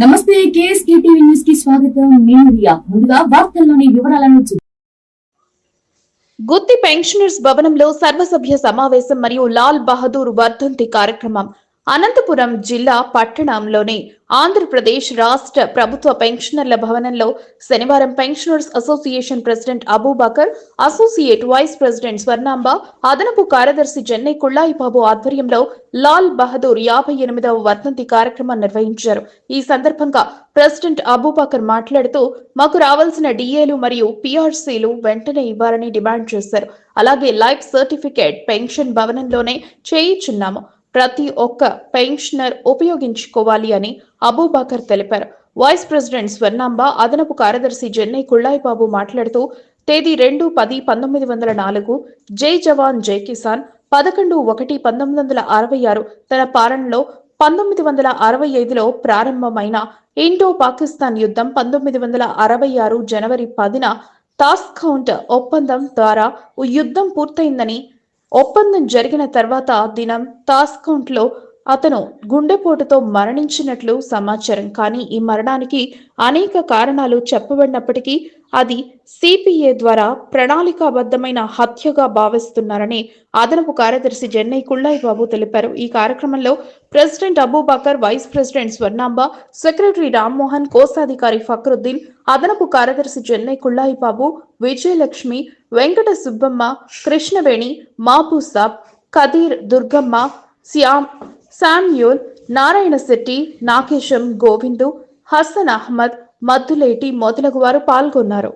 నమస్తే KSK TV news కి స్వాగతం. నేను రియా. ముందుగా వార్తల్లోని వివరాలను గుత్తి పెన్షనర్స్ భవనంలో సర్వసభ్య సమావేశం మరియు లాల్ బహదూర్ వర్ధంతి కార్యక్రమం. అనంతపురం జిల్లా పట్టణంలోని ఆంధ్రప్రదేశ్ రాష్ట్ర ప్రభుత్వ పెన్షనర్ల భవనంలో శనివారం pensioners association president Abubakar, associate vice president Swarnamba, అదనపు కార్యదర్శి చెన్నై కుళ్ళాయిబాబు ఆధ్వర్యంలో లాల్ బహదూర్ 58వ వర్ధంతి కార్యక్రమం నిర్వహించారు. ఈ సందర్భంగా ప్రెసిడెంట్ అబూబకర్ మాట్లాడుతూ, మాకు రావాల్సిన డిఏలు మరియు పిఆర్సీలు వెంటనే ఇవ్వాలని డిమాండ్ చేశారు. అలాగే లైఫ్ సర్టిఫికేట్ పెన్షన్ భవనంలోనే చేయించున్నాము, ప్రతి ఒక్క పెన్షనర్ ఉపయోగించుకోవాలి అని అబూబకర్ తెలిపారు. వైస్ ప్రెసిడెంట్ స్వర్ణాంబ, అదనపు కార్యదర్శి చెన్నై కుళ్ళాయిబాబు మాట్లాడుతూ, తేదీ 2-10-1904 జై జవాన్ జై కిసాన్, 11-1-1966 తన పాలనలో 1965లో ప్రారంభమైన ఇండో పాకిస్తాన్ యుద్ధం 1966 జనవరి 10న తాస్కౌంట్ ఒప్పందం ద్వారా యుద్ధం పూర్తయిందని, ఒప్పందం జరిగిన తర్వాత దినం తాస్కౌంట్ లో అతను గుండెపోటుతో మరణించినట్లు సమాచారం. కానీ ఈ మరణానికి అనేక కారణాలు చెప్పబడినప్పటికీ అది సిపిఏ ద్వారా ప్రణాళికాబద్ధమైన హత్యగా భావిస్తున్నారని అదనపు కార్యదర్శి చెన్నై కుళ్ళాయిబాబు తెలిపారు. ఈ కార్యక్రమంలో president Abubakar, vice president Swarnamba, secretary Rammohan, కోశాధికారి ఫక్రుద్దీన్, అదనపు కార్యదర్శి చెన్నై కుళ్ళాయిబాబు, విజయలక్ష్మి, వెంకట సుబ్బమ్మ, కృష్ణవేణి, మాబూసాబ్, కదీర్, దుర్గమ్మ, శామ్యూల్, నారాయణ శెట్టి, నాగేశం, గోవిందు, హసన్ అహ్మద్, మద్దులేటి మొదలగు వారు పాల్గొన్నారు.